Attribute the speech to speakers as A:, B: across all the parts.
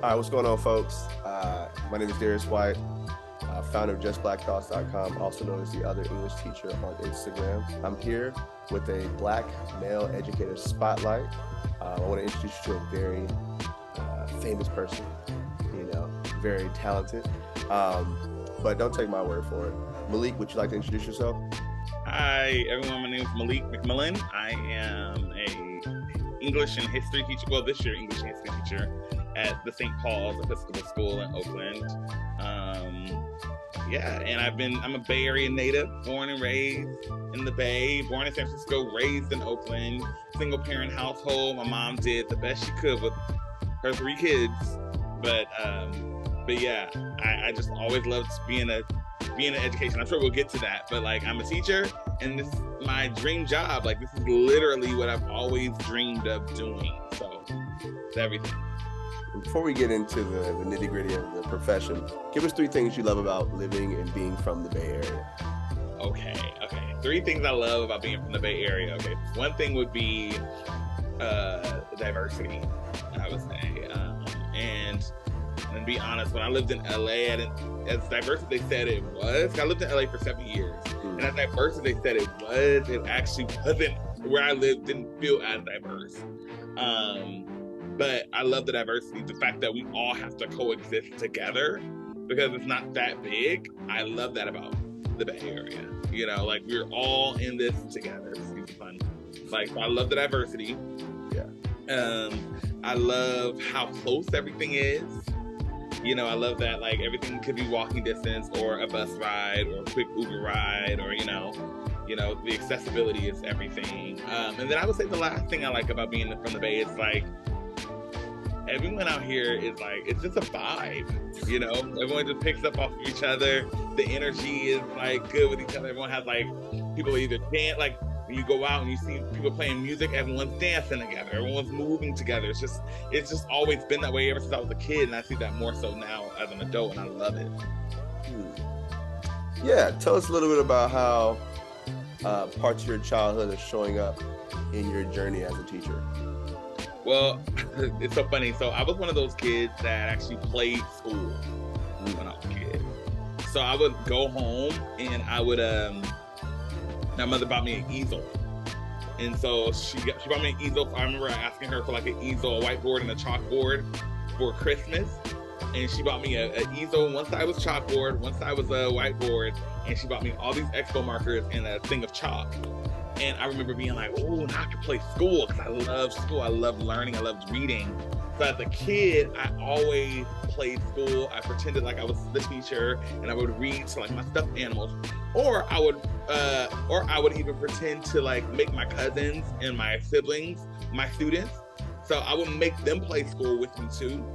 A: All right, what's going on, folks? My name is Darius White, founder of JustBlackThoughts.com, also known as the Other English Teacher on Instagram. I'm here with a Black Male Educator Spotlight. I want to introduce you to a very famous person, very talented, but don't take my word for it. Malik, would you like to introduce yourself?
B: Hi, everyone. My name is Malik McMillian. I am a English and history teacher. Well, this year, English and history teacher at the St. Paul's Episcopal School in Oakland. And I'm a Bay Area native, born and raised in the Bay, born in San Francisco, raised in Oakland, single parent household. My mom did the best she could with her 3 kids. But yeah, I just always loved being in education. I'm sure we'll get to that, but I'm a teacher and this is my dream job. This is literally what I've always dreamed of doing. So it's everything.
A: Before we get into the nitty-gritty of the profession, give us 3 things you love about living and being from the Bay Area.
B: Okay. 3 things I love about being from the Bay Area. Okay, one thing would be diversity, I would say. And be honest, when I lived in LA, as diverse as they said it was, I lived in LA for 7 years, and as diverse as they said it was, it actually wasn't. Where I lived didn't feel as diverse. But I love the diversity, the fact that we all have to coexist together because it's not that big. I love that about the Bay Area. We're all in this together. It's super fun. I love the diversity.
A: Yeah.
B: I love how close everything is. I love that everything could be walking distance or a bus ride or a quick Uber ride or, the accessibility is everything. And then I would say the last thing I like about being from the Bay is everyone out here is it's just a vibe, everyone just picks up off of each other. The energy is good with each other. Everyone has people either dance, when you go out and you see people playing music, everyone's dancing together, everyone's moving together. It's just always been that way ever since I was a kid, and I see that more so now as an adult, and I love it.
A: Yeah, tell us a little bit about how parts of your childhood are showing up in your journey as a teacher.
B: Well, it's so funny. So I was one of those kids that actually played school when I was a kid. So I would go home and I would, my mother bought me an easel. And so she bought me an easel. I remember asking her for an easel, a whiteboard and a chalkboard for Christmas. And she bought me an easel. One side was chalkboard, one side was a whiteboard. And she bought me all these expo markers and a thing of chalk. And I remember being oh, now I can play school because I love school. I love learning. I loved reading. So as a kid, I always played school. I pretended like I was the teacher, and I would read to my stuffed animals, or I would even pretend to make my cousins and my siblings my students. So I would make them play school with me too,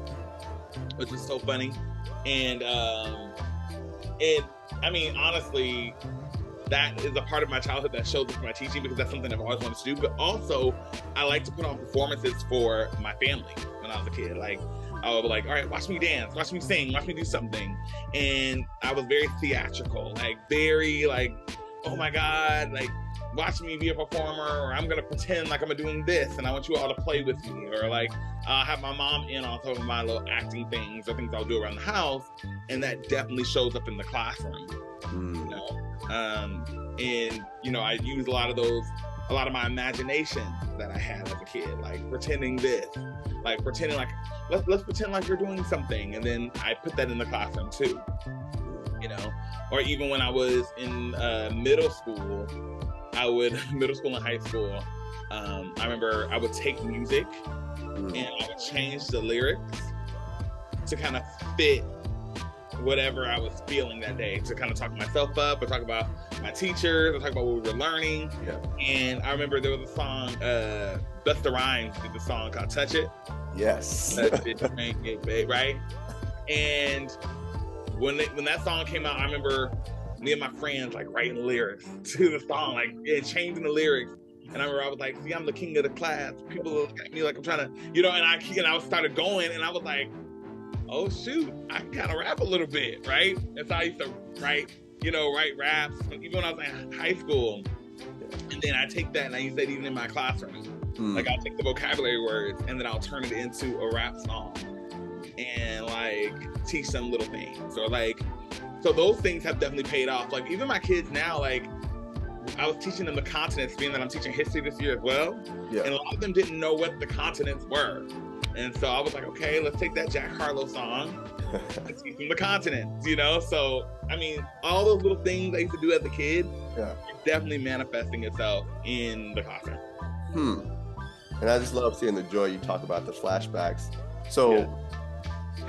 B: which was so funny. And I mean, honestly, that is a part of my childhood that shows up in my teaching because that's something I've always wanted to do. But also, I like to put on performances for my family when I was a kid. I would be all right, watch me dance, watch me sing, watch me do something. And I was very theatrical, very oh my God, watch me be a performer, or I'm gonna pretend like I'm doing this and I want you all to play with me. Or I'll have my mom in on some of my little acting things or things I'll do around the house. And that definitely shows up in the classroom, And I use a lot of my imagination that I had as a kid, pretending this, pretending let's pretend like we're doing something, and then I put that in the classroom too, Or even when I was in middle school and high school, I remember I would take music and I would change the lyrics to kind of fit whatever I was feeling that day, to kind of talk myself up or talk about my teachers or talk about what we were learning.
A: Yeah.
B: And I remember there was a song, Busta Rhymes did the song called Touch It.
A: Yes.
B: Touch it, make it big, right? And when that song came out, I remember me and my friends writing lyrics to the song, and changing the lyrics. And I remember I was see, I'm the king of the class. People look at me I'm trying to, and I started going, and I was oh shoot, I can kind of rap a little bit, right? That's how I used to write raps, even when I was in high school. And then I take that and I use that even in my classroom. I'll take the vocabulary words and then I'll turn it into a rap song. and like teach them little things, or like, so those things have definitely paid off. Like even my kids now, like I was teaching them the continents, being that I'm teaching history this year as well.
A: Yeah.
B: And a lot of them didn't know what the continents were. And so I was like, okay, let's take that Jack Harlow song and teach them the continents, you know? So, I mean, all those little things I used to do as a kid,
A: Yeah.
B: definitely manifesting itself in the classroom.
A: And I just love seeing the joy you talk about, the flashbacks. So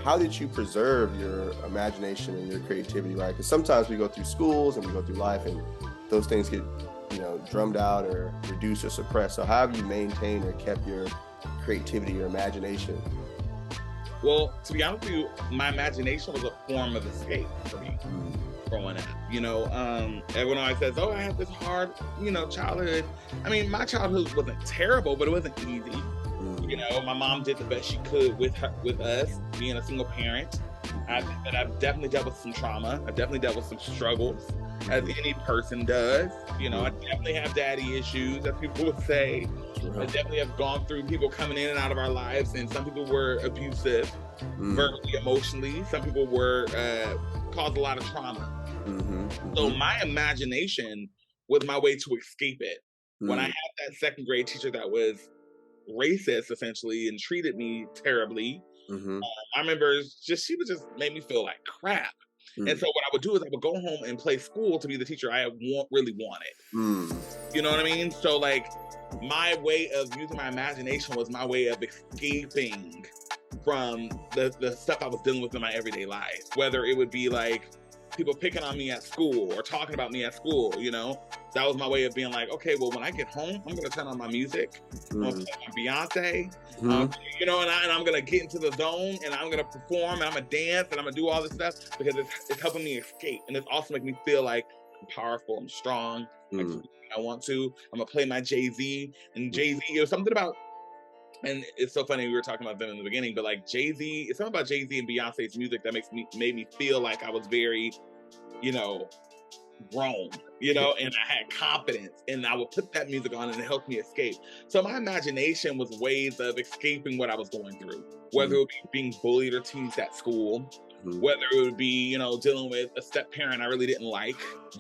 A: how did you preserve your imagination and your creativity, right? Because sometimes we go through schools and we go through life and those things get, you know, drummed out or reduced or suppressed. So how have you maintained or kept your creativity, your imagination?
B: Well, to be honest with you, my imagination was a form of escape for me growing up. You know, everyone always says, oh, I had this hard, you know, childhood. I mean, my childhood wasn't terrible, but it wasn't easy. You know, my mom did the best she could with us, being a single parent. But I've definitely dealt with some trauma. I've definitely dealt with some struggles, as any person does. You know, I definitely have daddy issues, as people would say. I definitely have gone through people coming in and out of our lives, and some people were abusive, verbally, emotionally. Some people were caused a lot of trauma. So my imagination was my way to escape it. When I had that second grade teacher that was racist, essentially, and treated me terribly, I remember she would just make me feel like crap. And so what I would do is I would go home and play school to be the teacher I really wanted. You know what I mean? So like my way of using my imagination was my way of escaping from the stuff I was dealing with in my everyday life. Whether it would be like people picking on me at school or talking about me at school, you know? That was my way of being like, okay, well, when I get home, I'm gonna turn on my music. I'm gonna play my Beyonce, you know, and I'm gonna get into the zone, and I'm gonna perform, and I'm gonna dance, and I'm gonna do all this stuff because it's helping me escape, and it's also making me feel like I'm powerful, I'm strong, I want to. I'm gonna play my Jay-Z, and Jay-Z, it was something about, and it's so funny we were talking about them in the beginning, but like Jay-Z, it's something about Jay-Z and Beyonce's music that made me feel like I was very, you know, grown, you know, and I had confidence, and I would put that music on and it helped me escape. So my imagination was ways of escaping what I was going through, whether it would be being bullied or teased at school, whether it would be, you know, dealing with a step parent I really didn't like,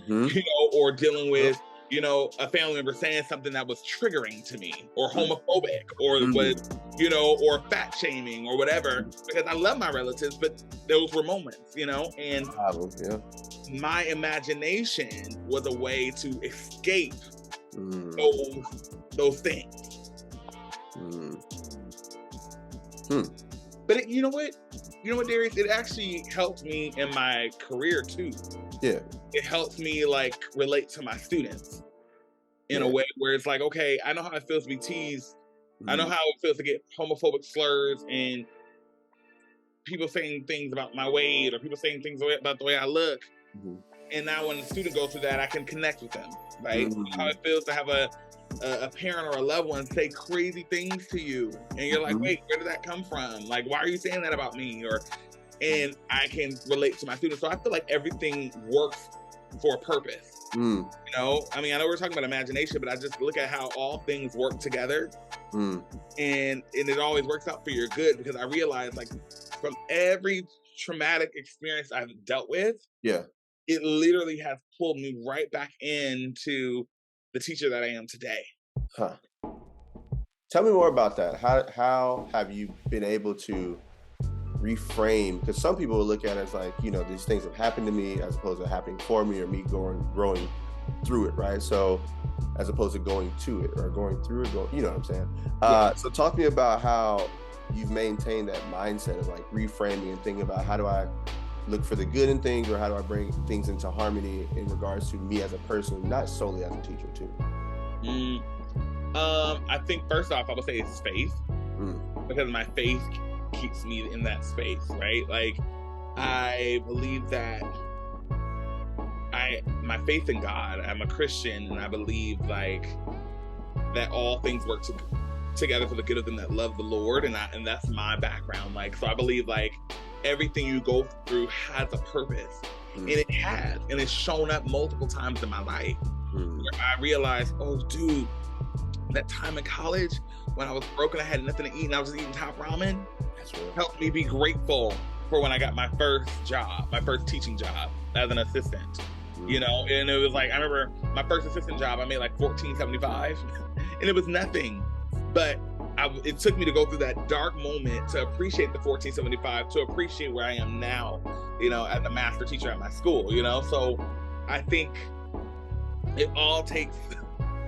B: you know, or dealing with, you know, a family member saying something that was triggering to me, or homophobic, or was, you know, or fat shaming or whatever, because I love my relatives, but those were moments, you know, and my imagination was a way to escape those things. But you know what? You know what, Darius? It actually helped me in my career too. Yeah. It helps me like relate to my students in a way where it's like, okay, I know how it feels to be teased. I know how it feels to get homophobic slurs and people saying things about my weight, or people saying things about the way I look. And now when the student goes through that, I can connect with them, right? How it feels to have a parent or a loved one say crazy things to you, and you're like, wait, where did that come from? Like, why are you saying that about me? And I can relate to my students. So I feel like everything works for a purpose. You know, I mean, I know we're talking about imagination, but I just look at how all things work together, and it always works out for your good, because I realize, like, from every traumatic experience I've dealt with, it literally has pulled me right back into the teacher that I am today.
A: Tell me more about that. How have you been able to reframe? Because some people will look at it as like, you know, these things have happened to me as opposed to happening for me, or me growing through it, right? So as opposed to going to it or going through it, you know what I'm saying? So talk to me about how you've maintained that mindset of like reframing and thinking about, how do I look for the good in things, or how do I bring things into harmony in regards to me as a person, not solely as a teacher too?
B: I think first off, I would say it's faith, because my faith keeps me in that space, right? Like, I believe that my faith in God, I'm a Christian, and I believe like that all things work together for the good of them that love the Lord, and that's my background. Like, so I believe like everything you go through has a purpose, and it has, and it's shown up multiple times in my life. Where I realized, oh, dude, that time in college when I was broke and I had nothing to eat and I was just eating top ramen, helped me be grateful for when I got my first job, my first teaching job as an assistant. You know, and it was like, I remember my first assistant job, I made like $14.75, and it was nothing. But it took me to go through that dark moment to appreciate the $14.75, to appreciate where I am now, you know, as a master teacher at my school, you know? So I think it all takes,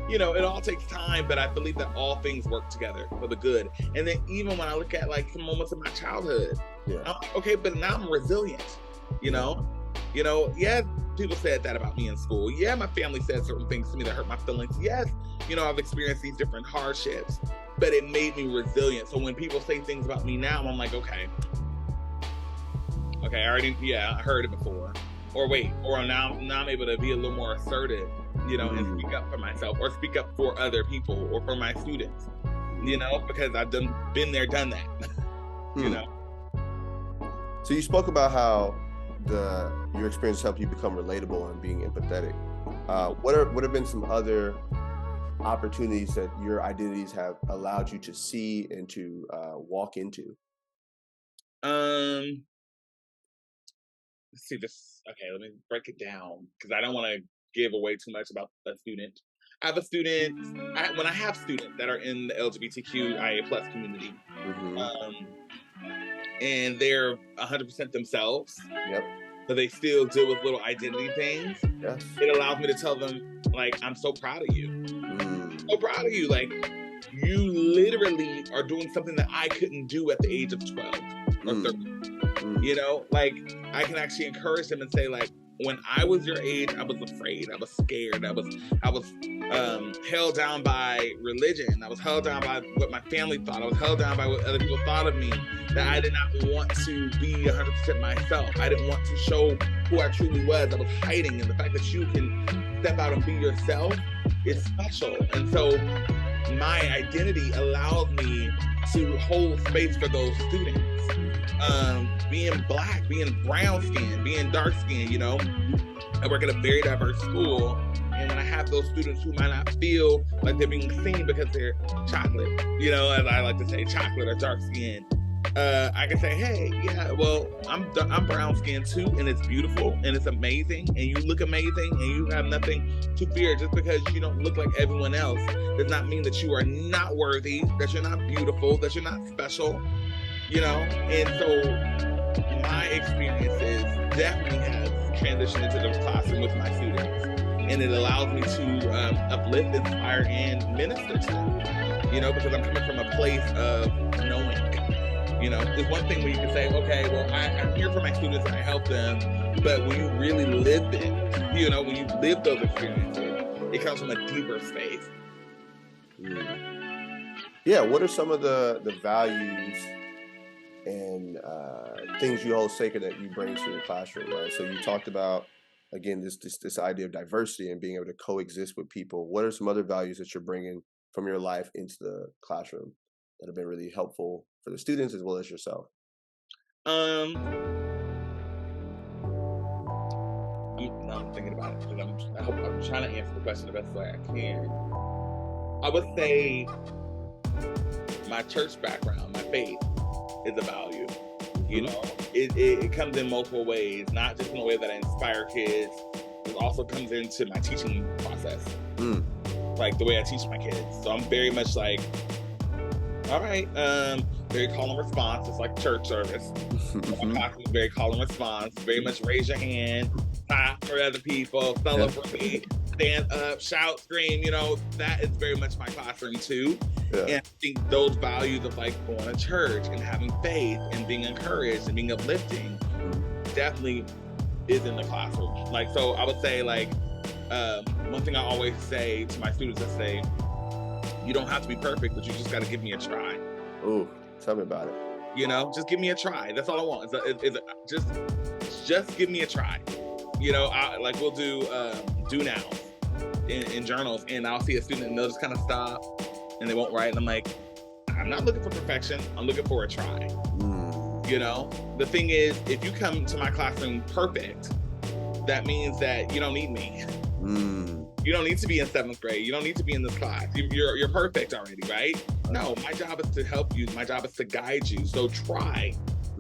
B: you know, it all takes time, but I believe that all things work together for the good. And then even when I look at like some moments of my childhood, I'm like, okay, but now I'm resilient, you know? You know, yeah, people said that about me in school. Yeah, my family said certain things to me that hurt my feelings. Yes, you know, I've experienced these different hardships, but it made me resilient. So when people say things about me now, I'm like, okay, I heard it before. Or wait, or now I'm able to be a little more assertive, you know, and speak up for myself, or speak up for other people, or for my students, you know, because I've been there, done that, you know.
A: So you spoke about how your experience helped you become relatable and being empathetic. What have been some other opportunities that your identities have allowed you to see and to walk into?
B: Let's see this. Okay, let me break it down because I don't want to give away too much about a student. I have a student. When I have students that are in the LGBTQIA+ community, and they're 100% themselves.
A: Yep.
B: But they still deal with little identity things.
A: Yes.
B: It allows me to tell them, like, I'm so proud of you. So proud of you. Like, you literally are doing something that I couldn't do at the age of 12 or 13. You know, like, I can actually encourage them and say, like, when I was your age, I was afraid. I was scared. I was held down by religion. I was held down by what my family thought. I was held down by what other people thought of me. That I did not want to be 100% myself. I didn't want to show who I truly was. I was hiding. And the fact that you can step out and be yourself is special. And so my identity allows me to hold space for those students. Being Black, being brown skin, being dark skin, you know. I work at a very diverse school, and when I have those students who might not feel like they're being seen because they're chocolate, you know, as I like to say, chocolate or dark skin, I can say, hey, yeah, well, I'm brown skin too, and it's beautiful, and it's amazing, and you look amazing, and you have nothing to fear. Just because you don't look like everyone else does not mean that you are not worthy, that you're not beautiful, that you're not special, you know. And so my experiences definitely have transitioned into the classroom with my students, and it allows me to uplift, inspire, and minister to them, you know, because I'm coming from a place of knowing. You know, there's one thing where you can say, okay, well, I'm here for my students and I help them, but when you really live it, you know, when you live those experiences, it comes from a deeper space.
A: Yeah, what are some of the values and things you hold sacred that you bring to your classroom, right? So you talked about, again, this idea of diversity and being able to coexist with people. What are some other values that you're bringing from your life into the classroom that have been really helpful for the students as well as yourself?
B: I'm thinking about it because I'm trying to answer the question the best way I can. I would say my church background, my faith, is a value. You know, it comes in multiple ways, not just in a way that I inspire kids. It also comes into my teaching process, like the way I teach my kids. So I'm very much like, all right, very call and response. It's like church service. Very call and response. Very much raise your hand, clap for other people, celebrate, stand up, shout, scream. You know, that is very much my classroom too. Yeah. And I think those values of like going to church and having faith and being encouraged and being uplifting definitely is in the classroom. Like, so I would say like, one thing I always say to my students, I say, you don't have to be perfect, but you just got to give me a try.
A: Ooh, tell me about it.
B: You know, just give me a try. That's all I want. Just give me a try. You know, like we'll do now in journals, and I'll see a student and they'll just kind of stop and they won't write. And I'm like, I'm not looking for perfection. I'm looking for a try. You know, the thing is, if you come to my classroom perfect, that means that you don't need me. You don't need to be in 7th grade. You don't need to be in this class. You're perfect already, right? No, my job is to help you. My job is to guide you. So try.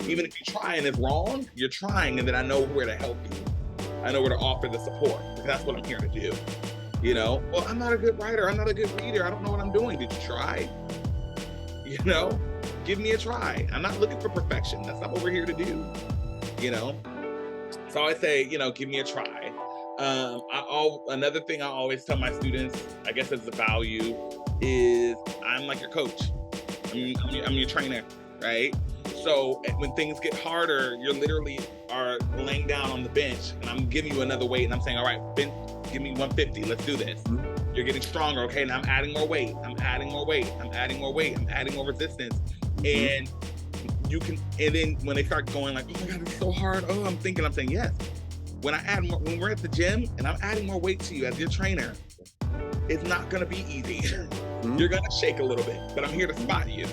B: Even if you try and it's wrong, you're trying, and then I know where to help you. I know where to offer the support, because that's what I'm here to do. You know, well, I'm not a good writer. I'm not a good reader. I don't know what I'm doing. Did you try? You know, give me a try. I'm not looking for perfection. That's not what we're here to do. You know, so I say, you know, give me a try. Another thing I always tell my students, I guess as a value, is I'm like your coach. I'm your trainer, right? So when things get harder, you're literally are laying down on the bench, and I'm giving you another weight, and I'm saying, all right, bench, give me 150. Let's do this. You're getting stronger. Okay, now I'm adding more weight. I'm adding more weight. I'm adding more weight. I'm adding more resistance. And you can, and then when they start going like, oh my God, it's so hard. Oh, I'm saying, yes. When I add more, when we're at the gym and I'm adding more weight to you as your trainer, it's not gonna be easy. You're gonna shake a little bit, but I'm here to spot you.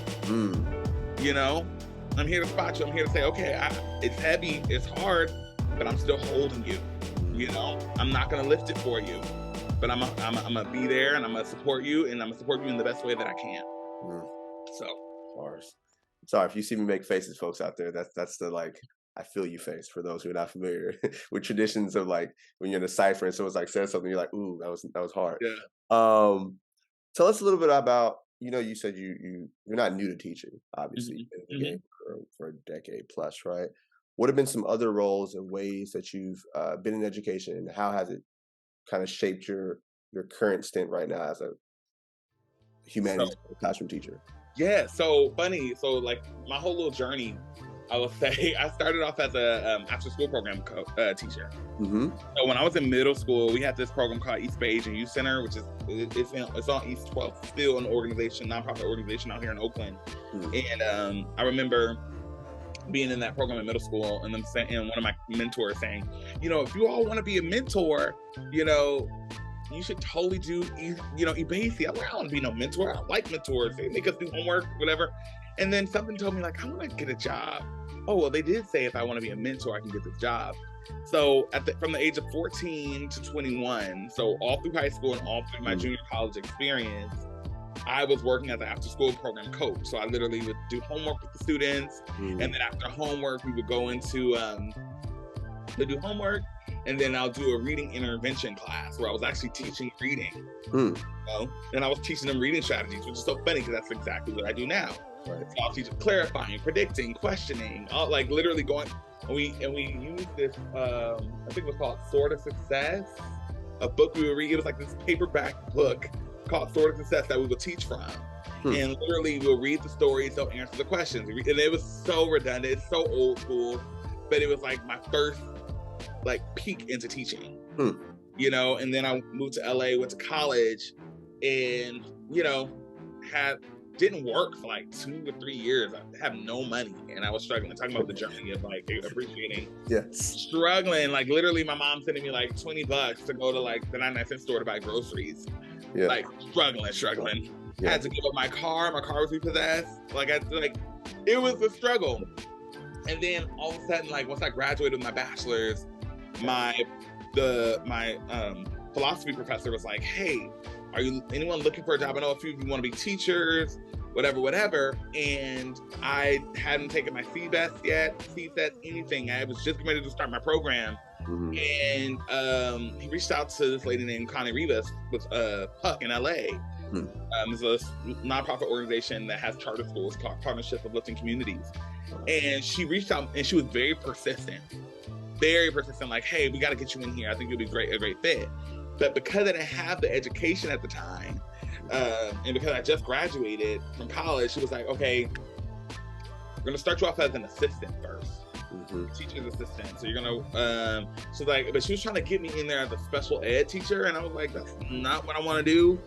B: You know, I'm here to spot you. I'm here to say, okay, it's heavy, it's hard, but I'm still holding you. You know, I'm not gonna lift it for you, but I'm gonna be there, and I'm gonna support you, and I'm gonna support you in the best way that I can. So,
A: sorry if you see me make faces, folks out there. That's the like, I feel you face, for those who are not familiar with traditions of like when you're in a cipher and someone's like says something, you're like, ooh, that was hard.
B: Yeah.
A: Tell us a little bit about, you know, you said you're not new to teaching, obviously. You've been in the game for a decade plus, right? What have been some other roles and ways that you've been in education, and how has it kind of shaped your current stint right now as a humanities classroom teacher?
B: Yeah, so funny. So like my whole little journey, I will say, I started off as a after-school program teacher. So when I was in middle school, we had this program called East Bay Asian Youth Center, which is it's on East 12th, still an organization, nonprofit organization out here in Oakland. And I remember being in that program in middle school, and them saying, and one of my mentors saying, you know, if you all want to be a mentor, you know, you should totally do, you know, EBASI. I'm like, I don't want to be no mentor. I don't like mentors. They make us do homework, whatever. And then something told me, like, I want to get a job. Oh, well, they did say if I want to be a mentor, I can get this job. So from the age of 14 to 21, so all through high school and all through my junior college experience, I was working as an after-school program coach. So I literally would do homework with the students. And then after homework, we would go into, to do homework. And then I'll do a reading intervention class where I was actually teaching reading. You know? And I was teaching them reading strategies, which is so funny because that's exactly what I do now. Right. So I'll teach them clarifying, predicting, questioning, like literally going. And we used this, I think it was called Sword of Success, a book we would read. It was like this paperback book called Sword of Success that we would teach from. And literally we'll read the stories, they'll answer the questions. And it was so redundant, it's so old school, but it was like my first like peek into teaching, you know. And then I moved to LA, went to college, and you know, didn't work for like 2 or 3 years. I have no money, and I was struggling. Talking about the journey of like appreciating, struggling. Like literally, my mom sending me like $20 to go to like the 99-cent store to buy groceries. Like struggling. Had to give up my car. My car was repossessed. It was a struggle. And then all of a sudden, like once I graduated with my bachelor's, my philosophy professor was like, hey, are you anyone looking for a job? I know a few of you want to be teachers, whatever. And I hadn't taken my CBEST yet, anything. I was just getting ready to start my program. And he reached out to this lady named Connie Rivas with Puck in LA. It's a nonprofit organization that has charter schools called Partnership of Uplifting Communities. And she reached out, and she was very persistent, like, hey, we got to get you in here. I think you'll be a great fit. But because I didn't have the education at the time, and because I just graduated from college, she was like, okay, we're going to start you off as an assistant first. Teacher's assistant. So you're gonna she's like, but she was trying to get me in there as a special ed teacher, and I was like, that's not what I want to do.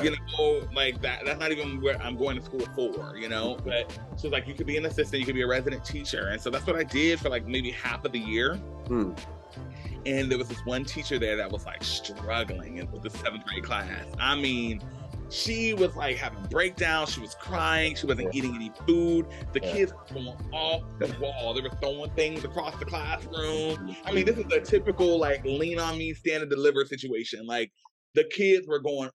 B: You know, like that's not even what I'm going to school for, you know. But she was like, you could be an assistant, you could be a resident teacher. And so that's what I did for like maybe half of the year. And there was this one teacher there that was like struggling with the 7th grade class. I mean, she was like having breakdowns. She was crying. She wasn't eating any food. The kids were going off the wall. They were throwing things across the classroom. I mean, this is a typical like lean on me, stand and deliver situation. Like the kids were going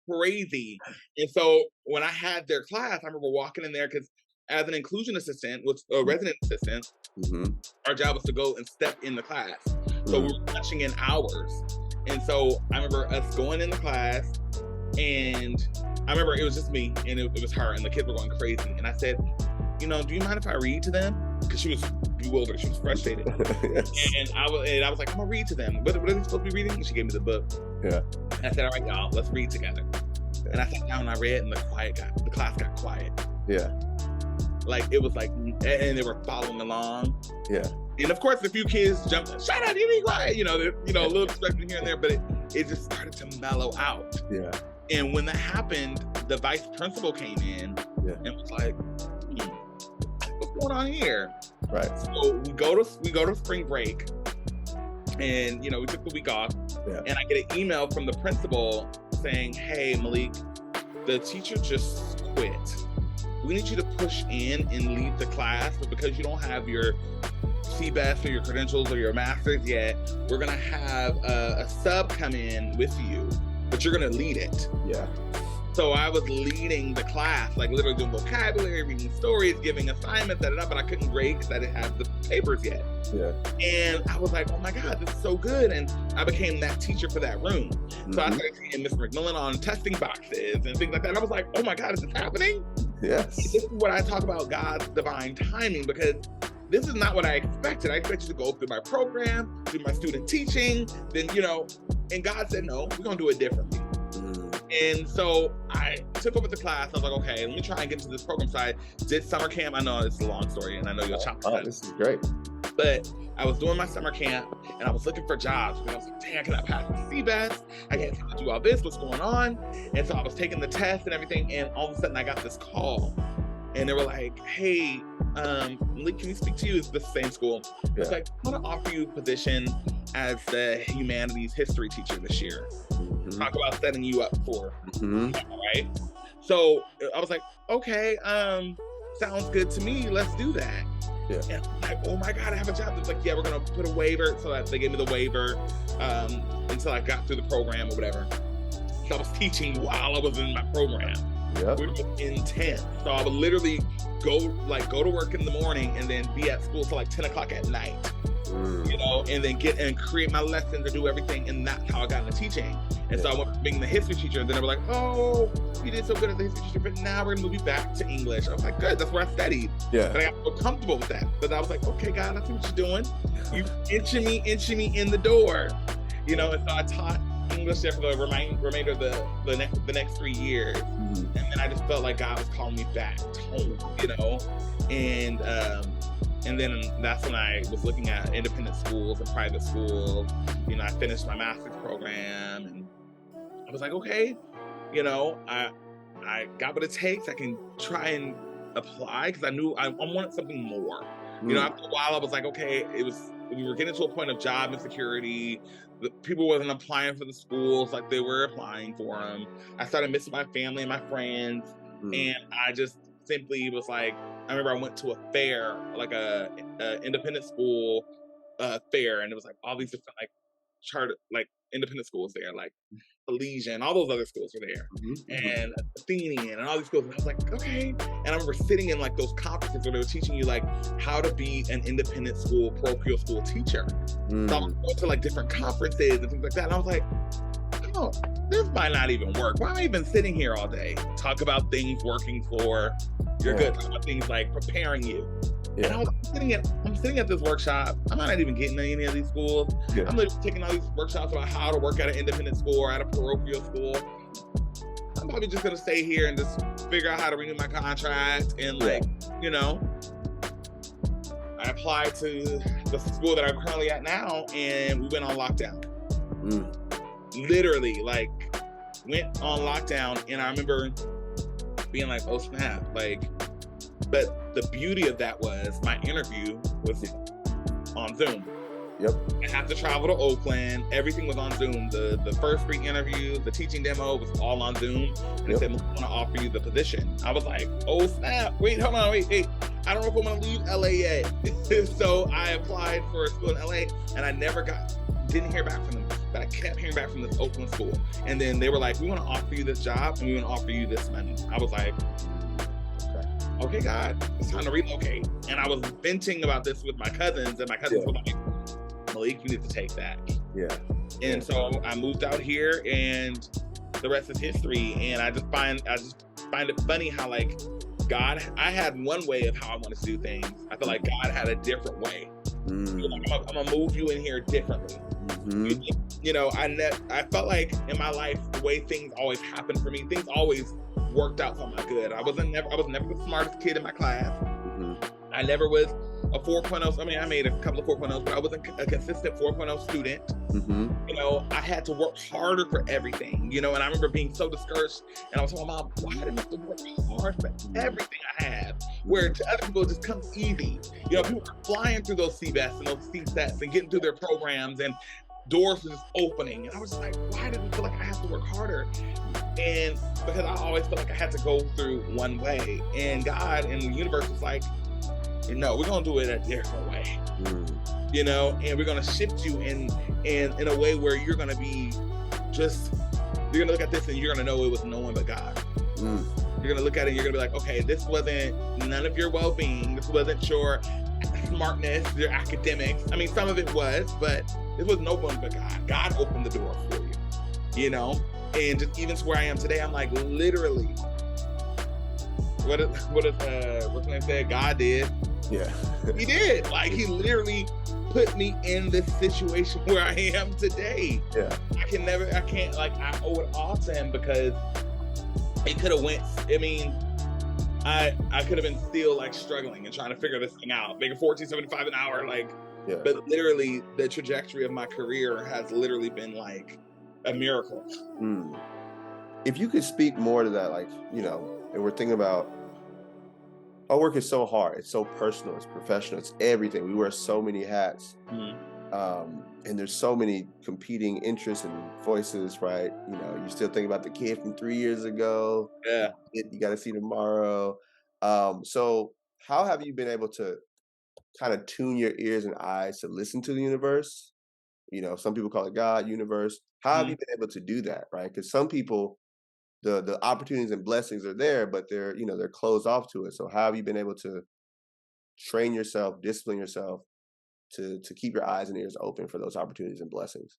B: crazy. And so when I had their class, I remember walking in there because as an inclusion assistant, with a resident assistant, our job was to go and step in the class. So we were punching in hours. And so I remember us going in the class, and I remember it was just me and it was her, and the kids were going crazy. And I said, do you mind if I read to them? Because she was bewildered, she was frustrated. Yes. And I was like, I'm gonna read to them. What are they supposed to be reading? And she gave me the book. Yeah. And I said, all right, y'all, let's read together. Yeah. And I sat down and I read, and the class got quiet. Yeah. Like it was like, and they were following along. Yeah. And of course, a few kids jumped, shut up, you be quiet. A little disruption here and there, but it just started to mellow out. Yeah. And when that happened, the vice principal came in and was like, what's going on here? Right. So we go to spring break, and we took the week off. Yeah. And I get an email from the principal saying, hey, Malik, the teacher just quit. We need you to push in and lead the class, but because you don't have your CBEST or your credentials or your master's yet, we're gonna have a sub come in with you, but you're gonna lead it. Yeah. So I was leading the class, like literally doing vocabulary, reading stories, giving assignments, but I couldn't grade because I didn't have the papers yet. Yeah. And I was like, oh my God, this is so good. And I became that teacher for that room. So I started seeing Mr. McMillian on testing boxes and things like that. And I was like, oh my God, is this happening? Yes. This is what I talk about God's divine timing, because this is not what I expected. I expected to go through my program, through my student teaching, then, and God said, no, we're going to do it differently. And so I took over the class. I was like, okay, let me try and get into this program. So I did summer camp. I know it's a long story, and I know you'll chop it.
A: This is great.
B: But I was doing my summer camp, and I was looking for jobs. And I was like, dang, I cannot pass the CBEST. I can't do all this. What's going on? And so I was taking the test and everything, and all of a sudden I got this call. And they were like, hey, Malik, can we speak to you? It's the same school. Yeah. It's like, I want to offer you a position as the humanities history teacher this year. Talk about setting you up for, right? So I was like, okay, sounds good to me. Let's do that. Yeah. And I'm like, oh my God, I have a job. It's like, yeah, we're going to put a waiver. So they gave me the waiver until I got through the program or whatever. So I was teaching while I was in my program. Yep. Which was intense. So I would literally go to work in the morning and then be at school till like 10 o'clock at night. And then get and create my lessons and do everything. And that's how I got into teaching. And so I went from being the history teacher, and then they were like, oh, you did so good as the history teacher, but now we're gonna move you back to English. I was like, good, that's where I studied. Yeah. But I got so comfortable with that. But I was like, okay, God, I see what you're doing. You inching me in the door. And so I taught English there for the remainder of the next 3 years. And then I just felt like God was calling me back home, and then that's when I was looking at independent schools and private schools. I finished my master's program, and I was like, okay, I got what it takes. I can try and apply, because I knew I wanted something more. After a while, I was like, okay, we were getting to a point of job insecurity. The people wasn't applying for the schools like they were applying for them. I started missing my family and my friends, and I just simply was like, I remember I went to a fair, like a independent school fair, and it was like all these different charter independent schools there, like Elysian, all those other schools were there, and Athenian, and all these schools. And I was like, okay. And I remember sitting in those conferences where they were teaching you how to be an independent school, parochial school teacher. So I was going to different conferences and things like that. And I was like, oh, this might not even work. Why am I even sitting here all day? Talk about things working for your good. Talk about things like preparing you. Yeah. And I'm sitting at this workshop. I'm not even getting to any of these schools. Yeah. I'm literally taking all these workshops about how to work at an independent school or at a parochial school. I'm probably just gonna stay here and just figure out how to renew my contract. And I applied to the school that I'm currently at now, and we went on lockdown. Literally, went on lockdown, and I remember being like, oh snap, but the beauty of that was my interview was on Zoom. Yep. I had to travel to Oakland. Everything was on Zoom. The first 3 interviews, the teaching demo was all on Zoom. And they said, we want to offer you the position. I was like, oh snap, wait, hold on, wait. I don't know if I'm going to leave LA yet. So I applied for a school in LA, and I didn't hear back from them. but I kept hearing back from this Oakland school. And then they were like, we want to offer you this job and we want to offer you this money. I was like, okay, God, it's time to relocate. And I was venting about this with my cousins, and my cousins were like, Malik, you need to take that.
A: Yeah.
B: And so I moved out here, and the rest is history. And I just find it funny how, like, God, I had one way of how I wanted to do things. I feel like God had a different way. Like, I'm gonna move you in here differently. You know, I felt like in my life, the way things always happened for me, things always worked out for my good. I was never the smartest kid in my class. I never was a 4.0. I mean, I made a couple of 4.0s, but I wasn't a consistent 4.0 student. You know, I had to work harder for everything, you know, and I remember being so discouraged, and I was telling my mom, why did I have to work hard for everything I have? Where to other people it just comes easy. You know, people are flying through those CBES and those CSETs and getting through their programs, and doors were just opening. And I was just like, why did I feel like I have to work harder? And because I always felt like I had to go through one way. And God and the universe was like, no, we're gonna do it a different way. You know, and we're gonna shift you in a way where you're gonna be you're gonna look at this and you're gonna know it was no one but God. You're gonna look at it and you're gonna be like, okay, this wasn't none of your well-being, this wasn't your smartness, your academics. I mean, some of it was, but this was no one but God. God opened the door for you, you know? And just even to where I am today, I'm like, literally, what's the name said? God did.
A: Yeah.
B: He did. Like, he literally put me in this situation where I am today.
A: Yeah.
B: I owe it all to him, because it could have went, I mean, I could have been still like struggling and trying to figure this thing out, making $14.75 an hour, like, but literally the trajectory of my career has literally been like a miracle.
A: If you could speak more to that, like, you know, and we're thinking about, our work is so hard, it's so personal, it's professional, it's everything. We wear so many hats. And there's so many competing interests and voices, right? You know, you still think about the kid from 3 years ago.
B: Yeah.
A: You got to see tomorrow. So how have you been able to kind of tune your ears and eyes to listen to the universe? You know, some people call it God, universe. How have you been able to do that, right? Because some people, the opportunities and blessings are there, but they're closed off to it. So how have you been able to train yourself, discipline yourself to keep your eyes and ears open for those opportunities and blessings?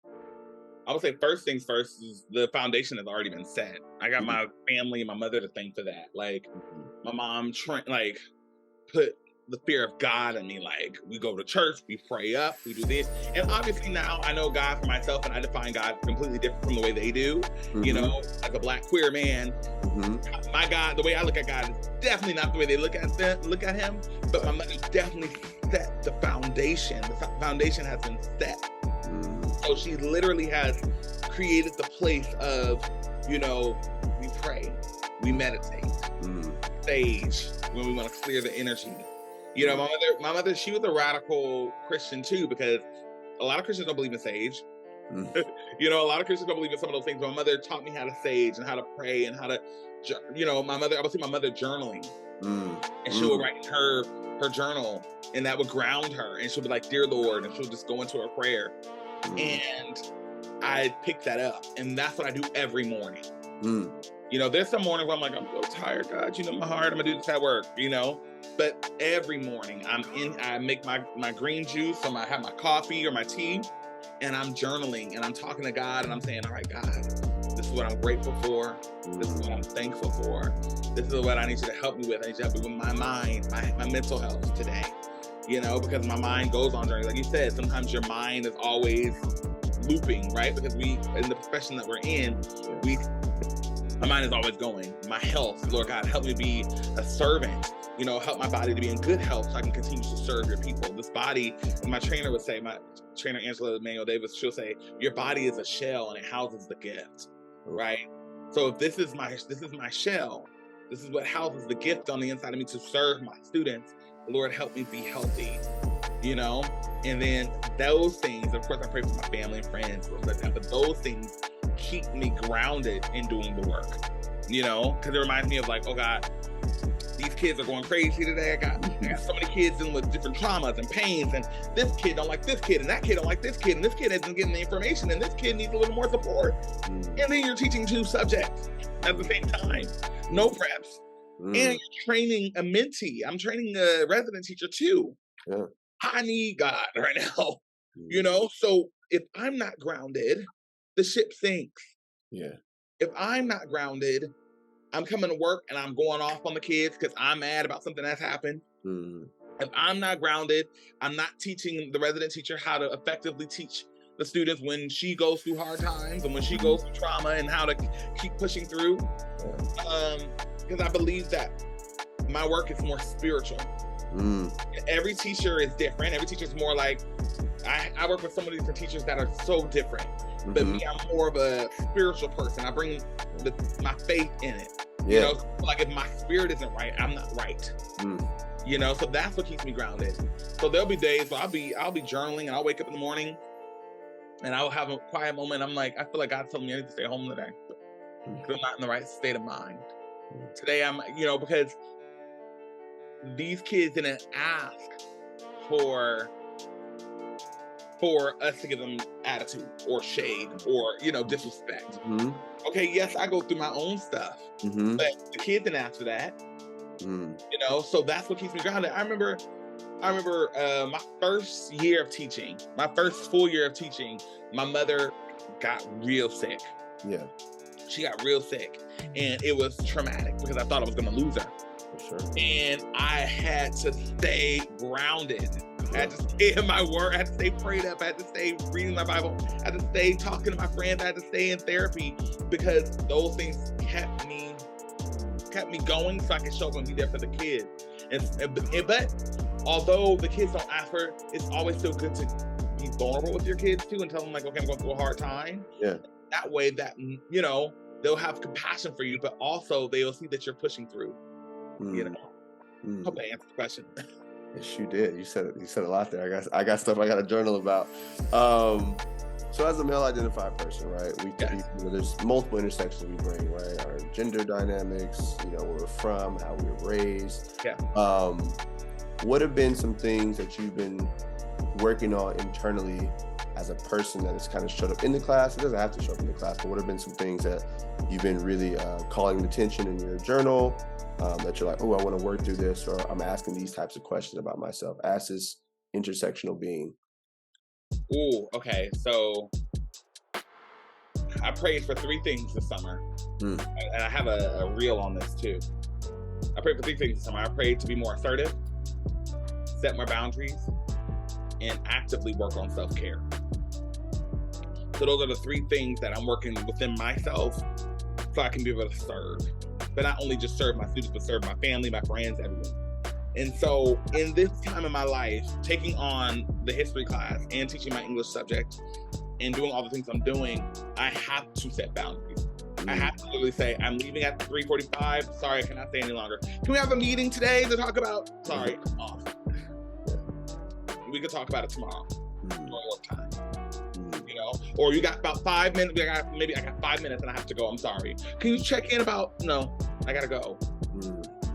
B: I would say first things first is the foundation has already been set. I got my family and my mother to thank for that. Like, my mom put the fear of God in me. Like, we go to church, we pray up, we do this. And obviously now I know God for myself, and I define God completely different from the way they do. You know, as a Black queer man, my God, the way I look at God is definitely not the way they look at him. But my mother definitely set the foundation. The foundation has been set. So she literally has created the place of, you know, we pray, we meditate, sage when we want to clear the energy. You know, my mother, she was a radical Christian too, because a lot of Christians don't believe in sage. You know, a lot of Christians don't believe in some of those things. But my mother taught me how to sage and how to pray and how to, you know, I would see my mother journaling, and she would write in her journal, and that would ground her, and she'll be like, "Dear Lord," and she'll just go into her prayer. And I picked that up, and that's what I do every morning. You know, there's some mornings where I'm like, I'm so tired, God, you know my heart, I'm gonna do this at work, you know. But every morning I make my green juice, or I have my coffee or my tea, and I'm journaling and I'm talking to God, and I'm saying, all right, God, this is what I'm grateful for. This is what I'm thankful for. This is what I need you to help me with. I need you to help me with my mind, my mental health today. You know, because my mind goes on journey. Like you said, sometimes your mind is always looping, right? Because in the profession that we're in, my mind is always going. My health, Lord God, help me be a servant. You know, help my body to be in good health so I can continue to serve your people. This body, my trainer would say, my trainer Angela Manuel Davis, she'll say, your body is a shell and it houses the gift, right? So if this is my shell, this is what houses the gift on the inside of me to serve my students. Lord, help me be healthy, you know? And then those things, of course, I pray for my family and friends, but those things keep me grounded in doing the work, you know? Because it reminds me of like, oh God, these kids are going crazy today. I got so many kids dealing with different traumas and pains, and this kid don't like this kid, and that kid don't like this kid, and this kid isn't getting the information, and this kid needs a little more support. And then you're teaching 2 subjects at the same time, no preps, and you're training a mentee. I'm training a resident teacher too.
A: Yeah.
B: I need God right now, you know? So if I'm not grounded, the ship sinks.
A: Yeah.
B: If I'm not grounded, I'm coming to work and I'm going off on the kids because I'm mad about something that's happened. If I'm not grounded, I'm not teaching the resident teacher how to effectively teach the students when she goes through hard times and when she goes through trauma and how to keep pushing through. Because I believe that my work is more spiritual. Every teacher is different. Every teacher is more like, I work with some of these different teachers that are so different. But me, I'm more of a spiritual person. I bring my faith in it. You know, like if my spirit isn't right, I'm not right. You know, so that's what keeps me grounded. So there'll be days where I'll be journaling and I'll wake up in the morning and I'll have a quiet moment. I'm like, I feel like God's telling me I need to stay home today because I'm not in the right state of mind. Today I'm, you know, because these kids didn't ask for us to give them attitude or shade or, you know, disrespect. Okay, yes, I go through my own stuff, but the kids didn't ask for that. You know, so that's what keeps me grounded. I remember my first year of teaching, my first full year of teaching, my mother got real sick. Yeah. She got real sick, and it was traumatic because I thought I was going to lose her. For sure. And I had to stay grounded. I had to stay in my word. I had to stay prayed up. I had to stay reading my Bible. I had to stay talking to my friends. I had to stay in therapy because those things kept me going so I could show up and be there for the kids. But although the kids don't ask for it, it's always still good to be vulnerable with your kids too and tell them like, okay, I'm going through a hard time. Yeah. That way that, you know, they'll have compassion for you, but also they'll see that you're pushing through. You know. Hope I answered the question.
A: Yes, you did. You said a lot there. I got stuff I got to journal about. So as a male identified person, right, there's multiple intersections we bring, right? Our gender dynamics, you know, where we're from, how we were raised. Yeah. What have been some things that you've been working on internally as a person that has kind of showed up in the class? It doesn't have to show up in the class, but what have been some things that you've been really calling attention in your journal that you're like, oh, I want to work through this, or I'm asking these types of questions about myself as this intersectional being?
B: Ooh, okay. So I prayed for 3 things this summer. And I have a reel on this too. I prayed for 3 things this summer. I prayed to be more assertive, set more boundaries, and actively work on self-care. So those are the 3 things that I'm working within myself so I can be able to serve. But not only just serve my students, but serve my family, my friends, everyone. And so in this time in my life, taking on the history class and teaching my English subject and doing all the things I'm doing, I have to set boundaries. I have to literally say, I'm leaving at 3:45. Sorry, I cannot stay any longer. Can we have a meeting today to talk about? Sorry, I'm off. We could talk about it tomorrow during work time. You know, or you got about 5 minutes. I got 5 minutes and I have to go. I'm sorry. Can you check in about? No, I gotta go.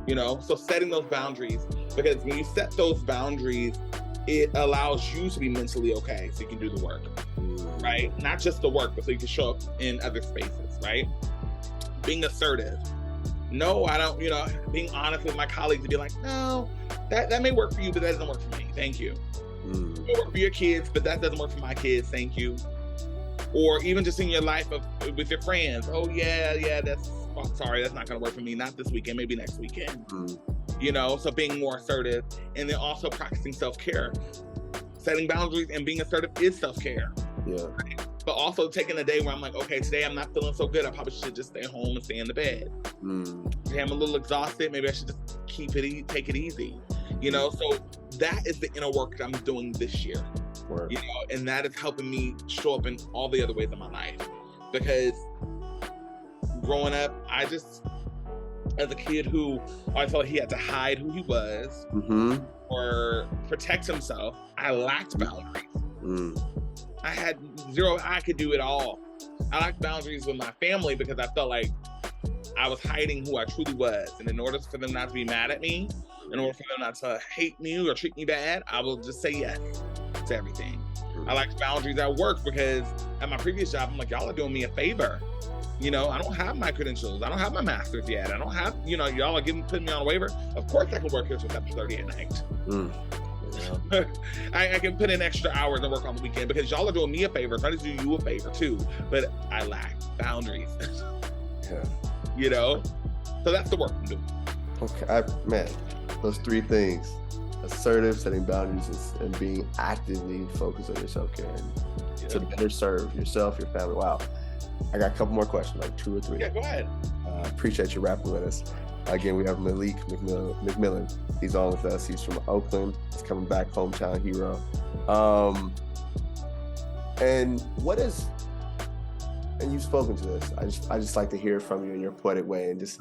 B: You know, so setting those boundaries, because when you set those boundaries, it allows you to be mentally okay, so you can do the work, right? Not just the work, but so you can show up in other spaces, right? Being assertive. No, I don't. You know, being honest with my colleagues and be like, no, that may work for you, but that doesn't work for me. Thank you. It may work for your kids, but that doesn't work for my kids. Thank you. Or even just in your life with your friends. Oh yeah, that's sorry, that's not gonna work for me. Not this weekend, maybe next weekend. You know, so being more assertive, and then also practicing self-care. Setting boundaries and being assertive is self-care. Yeah. Right? But also taking a day where I'm like, okay, today I'm not feeling so good. I probably should just stay home and stay in the bed. Today I'm a little exhausted. Maybe I should just take it easy. You know, so that is the inner work that I'm doing this year. Word. You know, and that is helping me show up in all the other ways of my life. Because growing up, I just, as a kid who always felt like he had to hide who he was or protect himself, I lacked boundaries. I had zero, I could do it all. I lacked boundaries with my family because I felt like I was hiding who I truly was. And in order for them not to be mad at me, in order for them not to hate me or treat me bad, I will just say yes to everything. I like boundaries at work because at my previous job, I'm like, y'all are doing me a favor. You know, I don't have my credentials. I don't have my master's yet. I don't have, you know, y'all are putting me on a waiver. Of course I can work here till 7:30 at night. Yeah. I can put in extra hours and work on the weekend because y'all are doing me a favor. So I just do you a favor too. But I lack boundaries.
A: Yeah.
B: You know? So that's the work I'm doing.
A: Okay, man, those three things: assertive, setting boundaries, and being actively focused on your self-care and to better serve yourself, your family. Wow. I got a couple more questions, like 2 or 3.
B: Yeah, go ahead.
A: Appreciate you rapping with us. Again, we have Malik McMillian. He's on with us. He's from Oakland. He's coming back, hometown hero. And what is, and you've spoken to this, I just like to hear from you in your poetic way, and just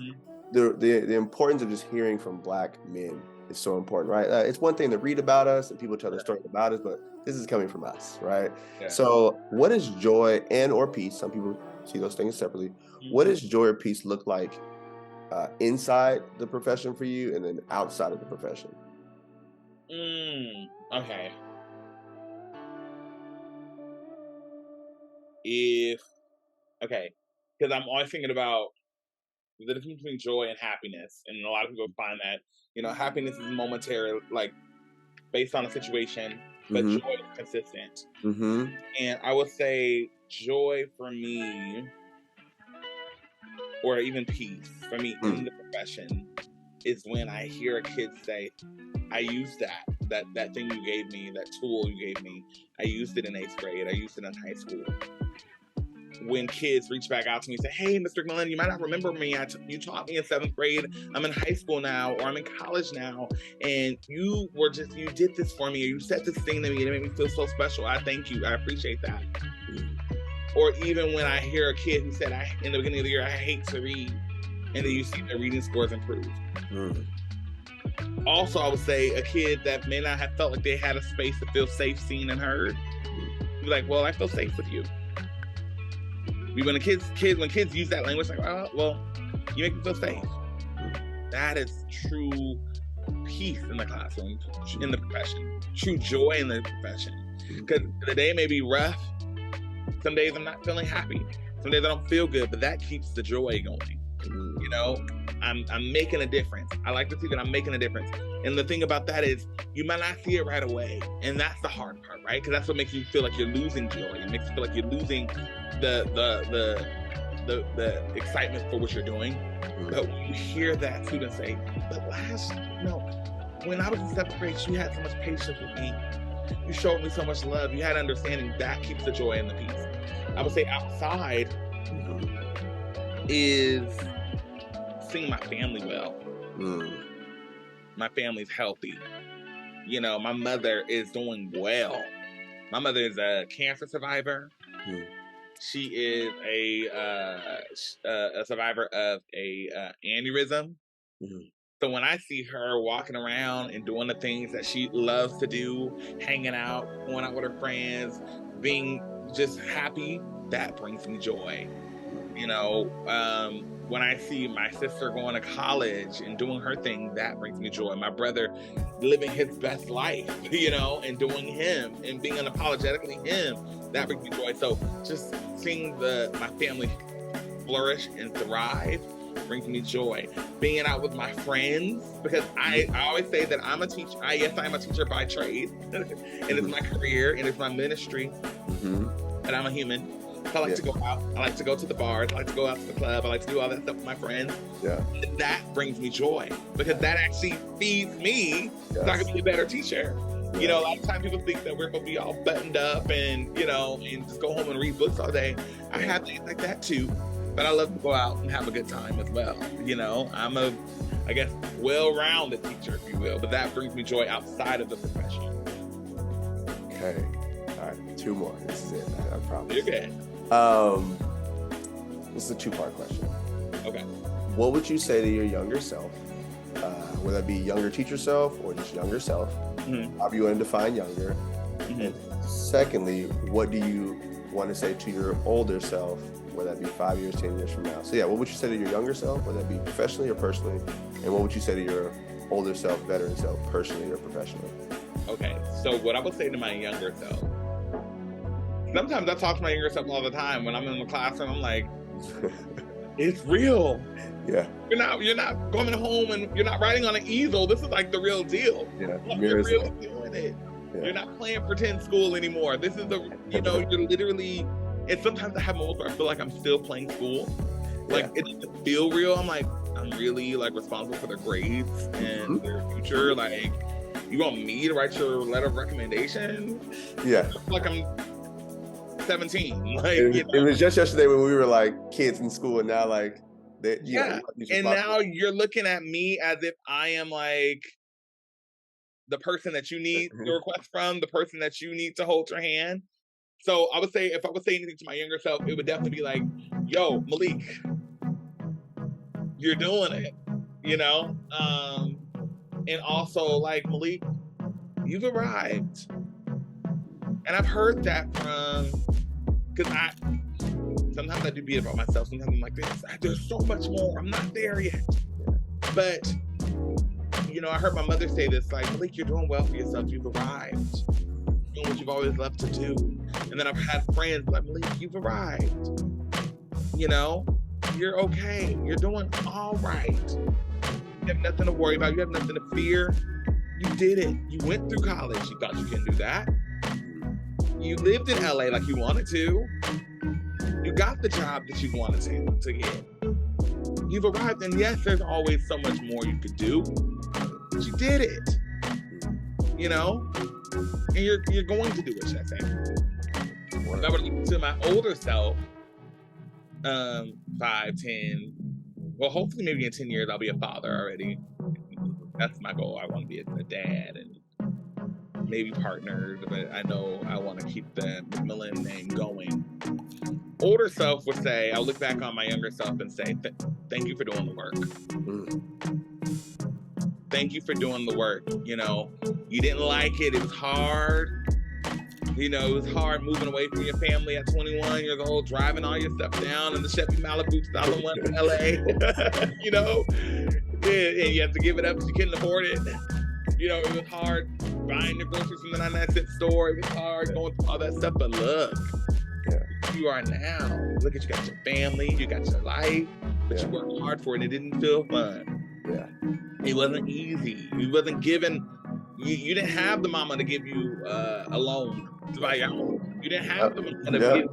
A: the importance of just hearing from Black men is so important, right? It's one thing to read about us and people tell their story about us, but this is coming from us, right? Yeah. So what is joy and or peace? Some people see those things separately. Mm-hmm. What does joy or peace look like inside the profession for you and then outside of the profession?
B: Okay. Because I'm always thinking about the difference between joy and happiness. And a lot of people find that, you know, happiness is momentary, like based on a situation, but joy is consistent. And I would say joy for me, or even peace for me in the profession, is when I hear a kid say, I used that thing you gave me, that tool you gave me, I used it in 8th grade, I used it in high school. When kids reach back out to me and say, hey, Mr. McMillian, you might not remember me. You taught me in 7th grade. I'm in high school now, or I'm in college now. And you did this for me, or you said this thing to me, and it made me feel so special. I thank you. I appreciate that. Or even when I hear a kid who said, in the beginning of the year, I hate to read, and then you see their reading scores improve. Also, I would say a kid that may not have felt like they had a space to feel safe, seen, and heard, be like, well, I feel safe with you. When kids use that language, like, oh, well, you make me feel safe. That is true peace in the classroom, in the profession, true joy in the profession. Because the day may be rough. Some days I'm not feeling happy. Some days I don't feel good, but that keeps the joy going. You know, I'm making a difference. I like to see that I'm making a difference. And the thing about that is, you might not see it right away, and that's the hard part, right? Because that's what makes you feel like you're losing joy. It makes you feel like you're losing the excitement for what you're doing. But when you hear that student say, but when I was in 7th grade, you had so much patience with me. You showed me so much love. You had understanding. That keeps the joy and the peace. I would say outside is seeing my family well. My family's healthy. You know, my mother is doing well. My mother is a cancer survivor. She is a survivor of a aneurysm. So when I see her walking around and doing the things that she loves to do, hanging out, going out with her friends, being just happy, that brings me joy. You know, when I see my sister going to college and doing her thing, that brings me joy. My brother living his best life, you know, and doing him and being unapologetically him, that brings me joy. So just seeing my family flourish and thrive brings me joy. Being out with my friends, because I always say that I'm a teacher. I'm a teacher by trade, and it's my career and it's my ministry, and I'm a human. So I like to go out. I like to go to the bars. I like to go out to the club. I like to do all that stuff with my friends. Yeah. And that brings me joy, because that actually feeds me so I can be a better teacher. Yeah. You know, a lot of times people think that we're going to be all buttoned up and, you know, and just go home and read books all day. I have things like that too, but I love to go out and have a good time as well. You know, I'm a, I guess, well-rounded teacher, if you will, but that brings me joy outside of the profession.
A: Okay. All right. 2 more. This is it. I promise.
B: You're good.
A: This is a 2-part question.
B: Okay.
A: What would you say to your younger self, whether it be younger teacher self or just younger self, how do you want to define younger? And secondly, what do you want to say to your older self whether that be 5 years, 10 years from now? So yeah, what would you say to your younger self, whether that be professionally or personally? And what would you say to your older self, veteran self, personally or professionally?
B: Okay, so what I would say to my younger self, sometimes I talk to my younger self all the time when I'm in the classroom. I'm like, it's real.
A: Yeah.
B: You're not going home and you're not writing on an easel. This is like the real deal.
A: Yeah.
B: You're really doing it. Yeah. You're not playing pretend school anymore. This is you're literally, and sometimes I have moments where I feel like I'm still playing school. Like it doesn't feel real. I'm like, I'm really like responsible for their grades and their future. Like, you want me to write your letter of recommendation?
A: Yeah.
B: Like I'm 17. Like,
A: it was just yesterday when we were like kids in school, and now like
B: and now you're looking at me as if I am like the person that you need to request from, the person that you need to hold your hand. So I would say, if I would say anything to my younger self, it would definitely be like, yo, Malik, you're doing it, and also like, Malik, you've arrived. And I've heard that from, because sometimes I do beat about myself. Sometimes I'm like, there's so much more. I'm not there yet. But, I heard my mother say this, like, Malik, you're doing well for yourself. You've arrived. You're doing what you've always loved to do. And then I've had friends like, Malik, you've arrived. You're okay. You're doing all right. You have nothing to worry about. You have nothing to fear. You did it. You went through college. You thought you couldn't do that. You lived in LA like you wanted to. You got the job that you wanted to get. You've arrived, and yes, there's always so much more you could do, but you did it. And you're going to do it, should I say. If I were to look to my older self, 5, 10, well, hopefully maybe in 10 years I'll be a father already. That's my goal. I want to be a dad and maybe partners, but I know I want to keep the McMillian name going. Older self would say, I'll look back on my younger self and say, thank you for doing the work. Thank you for doing the work. You didn't like it. It was hard. It was hard moving away from your family at 21 years old, driving all your stuff down in the Chevy Malibu 2001 in LA, and you have to give it up because you couldn't afford it. It was hard buying your groceries from the 99-cent store. It was hard going through all that stuff. But look, you are now. Look at you, got your family, you got your life, but you worked hard for it and it didn't feel fun. Yeah. It wasn't easy. You wasn't given, you didn't have the mama to give you a loan to buy your home. You didn't have the mama to give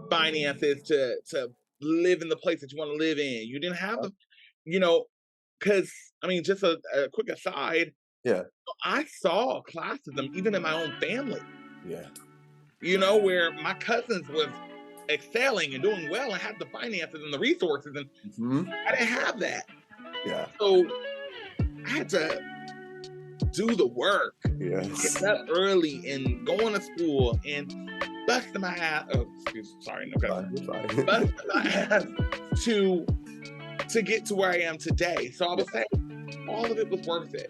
B: finances to live in the place that you want to live in. You didn't have the, because, just a quick aside, I saw classism even in my own family. Where my cousins was excelling and doing well and had the finances and the resources, and I didn't have that. So I had to do the work, get up early and going to school and busting my ass. Busting my ass to get to where I am today. So I would say all of it was worth it.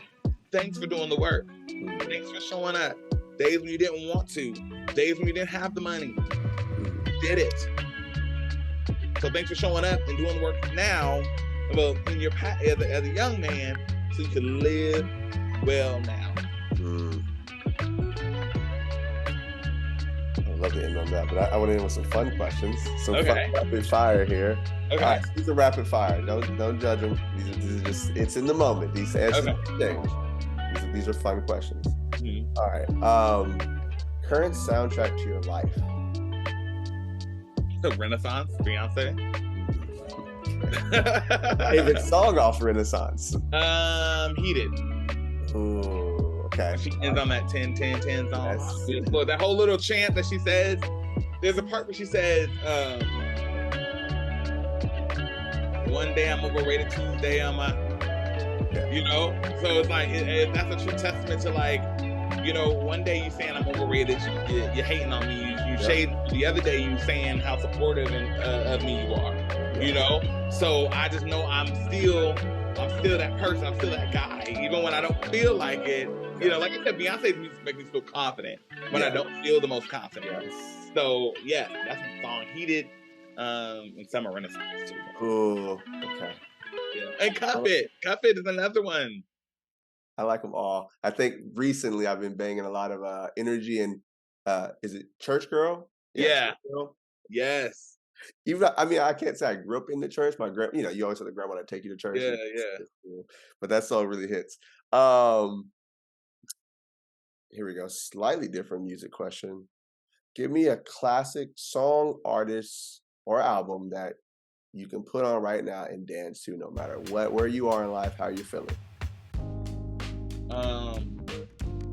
B: Thanks for doing the work. Thanks for showing up. Days when you didn't want to. Days when you didn't have the money. You did it. So thanks for showing up and doing the work now, in your as a young man, so you can live well now.
A: I'd love to end on that, but I want to end with some fun questions. Some fun rapid fire here.
B: Okay.
A: All right, these are rapid fire. Don't judge them. These are just, it's in the moment. These answers change. These are fun questions. All right. Current soundtrack to your life.
B: The Renaissance, Beyonce.
A: Favorite song off Renaissance?
B: Heated.
A: Ooh, okay.
B: She ends on that 10, 10, 10 song. Well, that whole little chant that she says, there's a part where she says, one day I'm overrated, Tuesday I'm so it's like, that's a true testament to like, one day you saying I'm overrated, you're hating on me, you shade, the other day you saying how supportive of me you are, so I just know I'm still that person, I'm still that guy, even when I don't feel like it, like I said, Beyonce's music makes me feel confident when I don't feel the most confident. So yeah, that's the song, Heated. And some are Renaissance too.
A: Oh, okay.
B: Yeah. And Cuff It. Cuff It is another one.
A: I like them all. I think recently I've been banging a lot of energy and is it Church Girl?
B: Yeah.
A: Church Girl.
B: Yes.
A: Even I mean, I can't say I grew up in the church. My grand, you always have the grandma that take you to church.
B: Yeah,
A: It's cool. But that song really hits. Here we go. Slightly different music question. Give me a classic song, artist, or album that you can put on right now and dance to, no matter where you are in life, how you're feeling.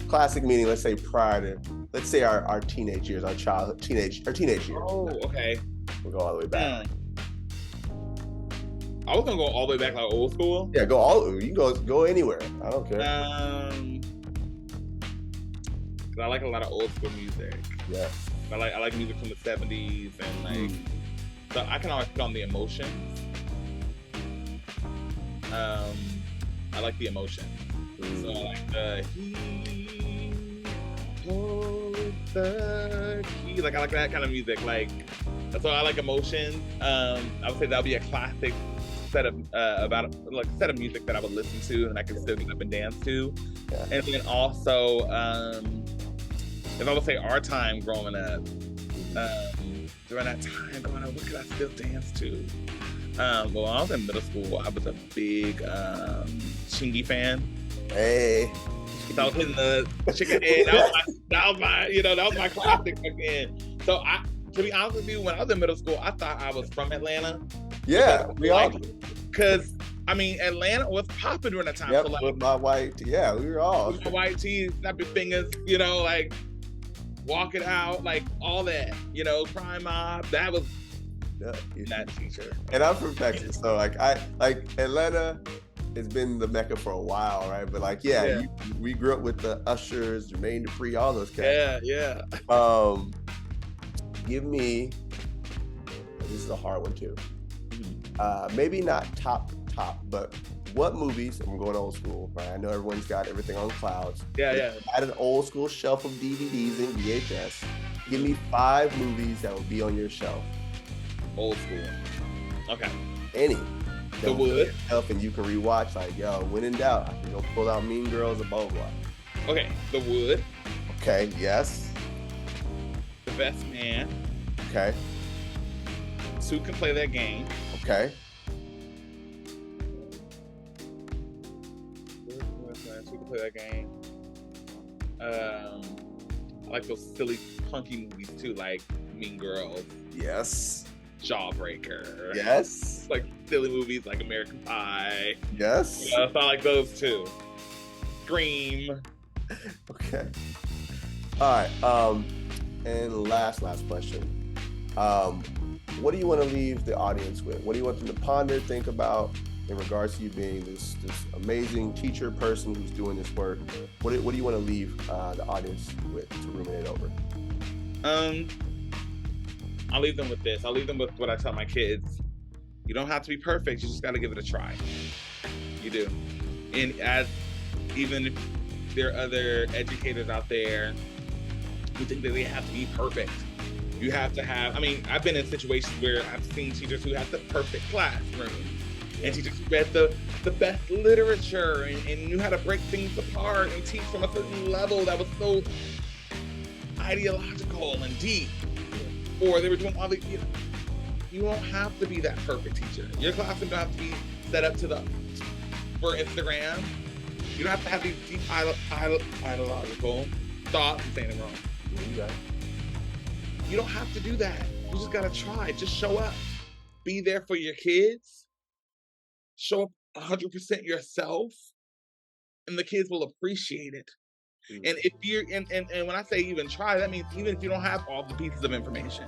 A: Classic meaning, let's say let's say our teenage years, our teenage years.
B: Oh, okay.
A: We'll go all the way back.
B: I was gonna go all the way back, like old school.
A: Yeah, you can go anywhere. I don't care.
B: 'Cause I like a lot of old school music.
A: Yeah.
B: I like music from the 70s and like so I can always put on the emotions. I like the emotion. So I like the he holds the key. Like I like that kind of music. Like so I like emotions. I would say that would be a classic set of set of music that I would listen to and I can still get up and dance to. Yeah. And then also if I would say our time growing up, during that time growing up, what could I still dance to? Well, when I was in middle school, I was a big Chingy fan.
A: Hey.
B: So I was hitting the chicken head. That was my classic again. So to be honest with you, when I was in middle school, I thought I was from Atlanta.
A: Yeah, we all.
B: Because I mean, Atlanta was popping during that time.
A: Yep,
B: so like,
A: with my white tee. Yeah, we were all.
B: With my white tee, snap your fingers, like walk it out, like all that, crime mob. That was that teacher.
A: And I'm from Texas, so like Atlanta has been the mecca for a while, right? But like, we grew up with the Ushers, Jermaine Dupri, all those guys.
B: Yeah.
A: Give me. This is a hard one too. Maybe not top, but what movies? I'm going old school, right? I know everyone's got everything on clouds.
B: Yeah.
A: At an old school shelf of DVDs and VHS, give me 5 movies that will be on your shelf.
B: Old school. Okay.
A: Any.
B: The Wood.
A: And you can rewatch. Like, when in doubt, I can go pull out Mean Girls or blah blah.
B: Okay. The Wood.
A: Okay. Yes.
B: The Best Man.
A: Okay.
B: Two Can Play That Game.
A: Okay.
B: Two Can Play That Game. I like those silly, punky movies too, like Mean Girls.
A: Yes.
B: Jawbreaker.
A: Yes.
B: Like silly movies like American Pie.
A: Yes.
B: So I like those too. Scream.
A: Okay. All right. And last question. What do you want to leave the audience with? What do you want them to ponder, think about in regards to you being this amazing teacher person who's doing this work? What do you want to leave the audience with to ruminate over?
B: I'll leave them with this. I'll leave them with what I tell my kids. You don't have to be perfect. You just got to give it a try. You do. And even if there are other educators out there who think that they have to be perfect, you have to have, I've been in situations where I've seen teachers who have the perfect classroom and teachers who read the best literature and knew how to break things apart and teach from a certain level that was so ideological and deep. Or they were doing all the, you don't have to be that perfect teacher. Your classroom don't have to be set up for Instagram. You don't have to have these deep ideological thoughts. I'm saying it wrong. You don't have to do that. You just gotta try. Just show up. Be there for your kids. Show up 100% yourself, and the kids will appreciate it. Mm-hmm. And if you're and when I say even try, that means even if you don't have all the pieces of information,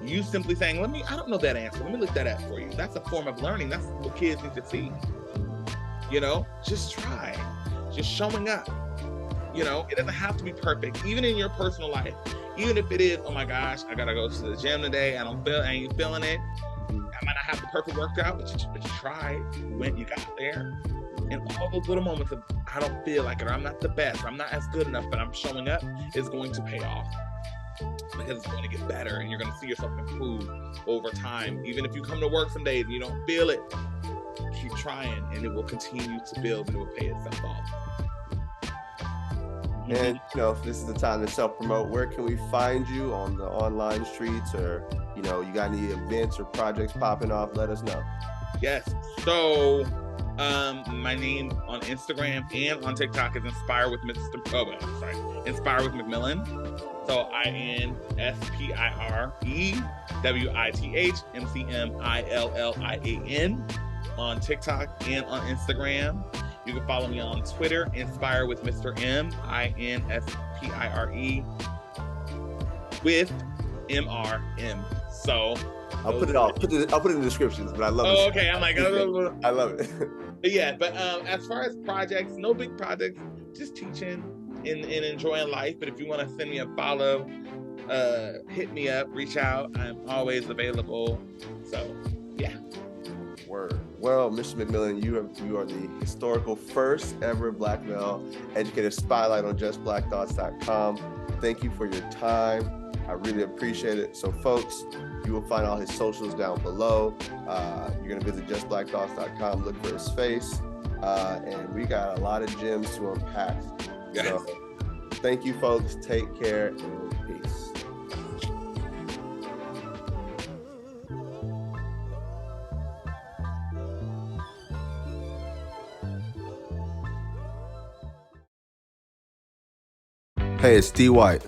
B: you simply saying, I don't know that answer. Let me look that up for you. That's a form of learning. That's what kids need to see. Just try. Just showing up. It doesn't have to be perfect, even in your personal life. Even if it is, oh my gosh, I gotta go to the gym today. I ain't feeling it. I might not have the perfect workout, but you tried. You got there. And all those little moments of I don't feel like it, or I'm not the best, or I'm not as good enough, but I'm showing up is going to pay off. because it's going to get better and you're going to see yourself improve over time. Even if you come to work some days and you don't feel it, keep trying and it will continue to build and it will pay itself off.
A: And, you know, if this is the time to self-promote, where can we find you on the online streets, or, you know, you got any events or projects popping off? Let us know.
B: Yes. So, my name on Instagram and on TikTok is Inspire with Inspire with McMillian. So INSPIREWITHMCMILLIAN on TikTok and on Instagram. You can follow me on Twitter, Inspire with Mr. M, INSPIRE with MRM. So
A: I'll put it in the descriptions, but I love it.
B: Oh, okay. I'm like,
A: I love it.
B: But yeah, but as far as projects, no big projects, just teaching and enjoying life. But if you want to send me a follow, hit me up, reach out. I'm always available. So yeah.
A: Word. Well, Mr. McMillian, you are the historical first ever Black Male Educator Spotlight on JustBlackThoughts.com. Thank you for your time. I really appreciate it. So, folks, you will find all his socials down below. You're going to visit JustBlackThoughts.com, look for his face, and we got a lot of gems to unpack.
B: Yes.
A: So, thank you, folks. Take care and peace. Hey, it's D. White,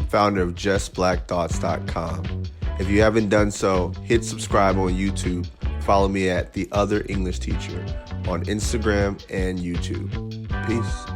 A: founder of JustBlackThoughts.com. If you haven't done so, hit subscribe on YouTube. Follow me at The Other English Teacher on Instagram and YouTube. Peace.